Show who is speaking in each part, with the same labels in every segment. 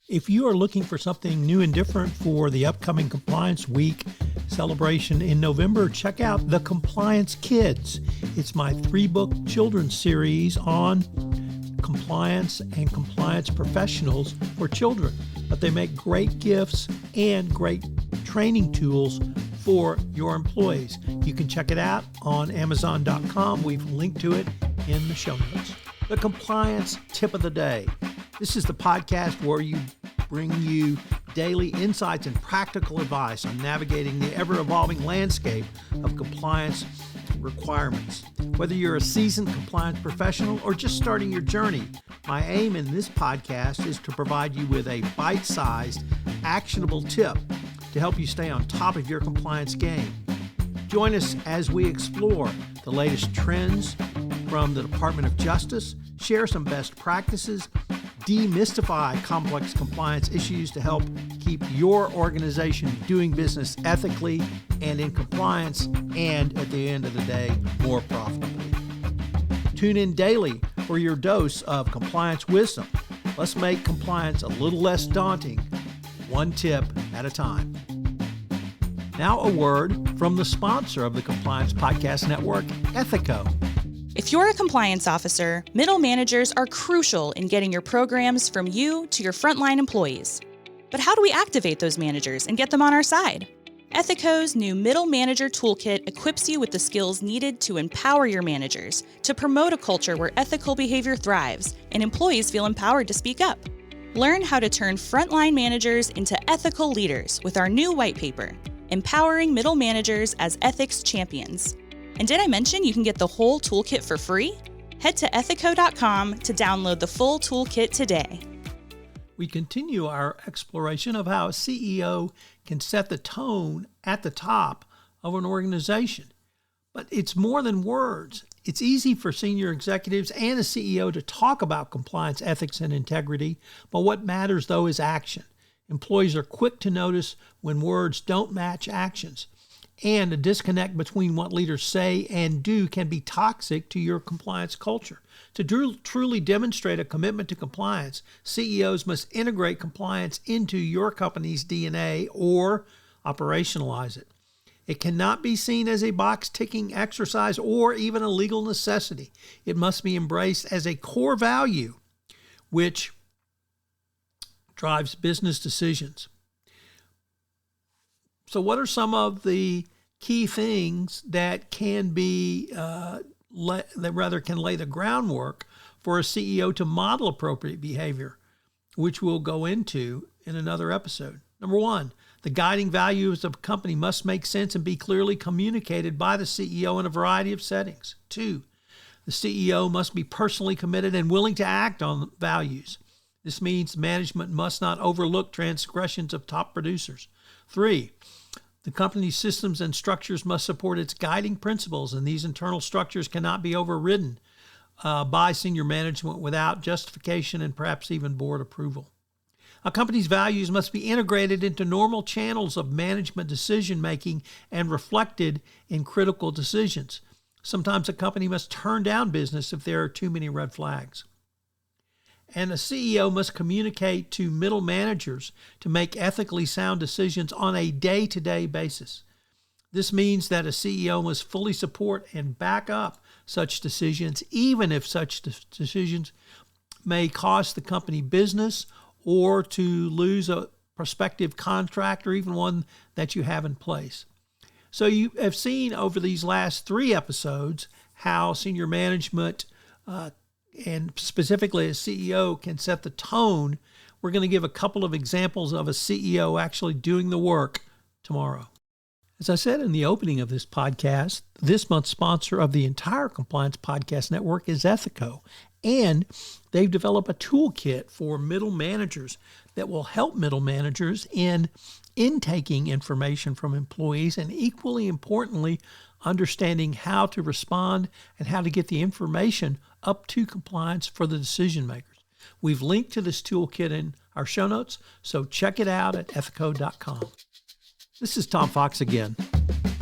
Speaker 1: If you are looking for something new and different for the upcoming Compliance Week celebration in November, check out The Compliance Kids. It's my 3-book children's series on compliance and compliance professionals for children. But they make great gifts and great training tools for your employees. You can check it out on Amazon.com. We've linked to it in the show notes. The Compliance Tip of the Day. This is the podcast where we bring you daily insights and practical advice on navigating the ever-evolving landscape of compliance requirements. Whether you're a seasoned compliance professional or just starting your journey, my aim in this podcast is to provide you with a bite-sized, actionable tip to help you stay on top of your compliance game. Join us as we explore the latest trends from the Department of Justice, share some best practices, demystify complex compliance issues to help keep your organization doing business ethically and in compliance, and at the end of the day, more profitably. Tune in daily for your dose of compliance wisdom. Let's make compliance a little less daunting, one tip at a time. Now a word from the sponsor of the Compliance Podcast Network, Ethico.
Speaker 2: If you're a compliance officer, middle managers are crucial in getting your programs from you to your frontline employees. But how do we activate those managers and get them on our side? Ethico's new Middle Manager Toolkit equips you with the skills needed to empower your managers, to promote a culture where ethical behavior thrives and employees feel empowered to speak up. Learn how to turn frontline managers into ethical leaders with our new white paper, Empowering Middle Managers as Ethics Champions. And did I mention you can get the whole toolkit for free? Head to ethico.com to download the full toolkit today.
Speaker 1: We continue our exploration of how a CEO can set the tone at the top of an organization. But it's more than words. It's easy for senior executives and a CEO to talk about compliance, ethics, and integrity, but what matters, though, is action. Employees are quick to notice when words don't match actions. And a disconnect between what leaders say and do can be toxic to your compliance culture. To truly demonstrate a commitment to compliance, CEOs must integrate compliance into your company's DNA or operationalize it. It cannot be seen as a box-ticking exercise or even a legal necessity. It must be embraced as a core value which drives business decisions. So what are some of the key things that can be, can lay the groundwork for a CEO to model appropriate behavior, which we'll go into in another episode? Number one, the guiding values of a company must make sense and be clearly communicated by the CEO in a variety of settings. 2, the CEO must be personally committed and willing to act on values. This means management must not overlook transgressions of top producers. 3, the company's systems and structures must support its guiding principles, and these internal structures cannot be overridden by senior management without justification and perhaps even board approval. A company's values must be integrated into normal channels of management decision-making and reflected in critical decisions. Sometimes a company must turn down business if there are too many red flags. And a CEO must communicate to middle managers to make ethically sound decisions on a day-to-day basis. This means that a CEO must fully support and back up such decisions, even if such decisions may cost the company business or to lose a prospective contract or even one that you have in place. So you have seen over these last 3 episodes how senior management and specifically a CEO can set the tone. We're going to give a couple of examples of a CEO actually doing the work tomorrow. As I said in the opening of this podcast, this month's sponsor of the entire Compliance Podcast Network is Ethico, and they've developed a toolkit for middle managers that will help middle managers in intaking information from employees and, equally importantly, understanding how to respond and how to get the information up to compliance for the decision makers. We've linked to this toolkit in our show notes, so check it out at ethico.com. This is Tom Fox again.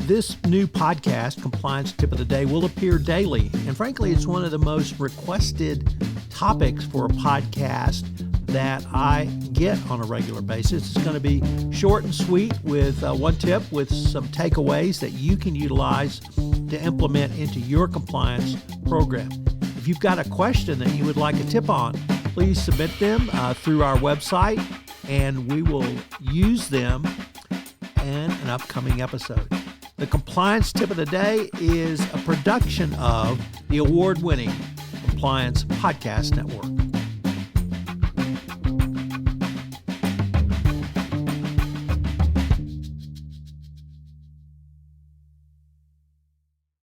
Speaker 1: This new podcast, Compliance Tip of the Day, will appear daily, and frankly, it's one of the most requested topics for a podcast that I get on a regular basis. It's going to be short and sweet with one tip with some takeaways that you can utilize to implement into your compliance program. If you've got a question that you would like a tip on, please submit them through our website, and we will use them in an upcoming episode. The compliance tip of the day is a production of the award-winning Compliance Podcast Network.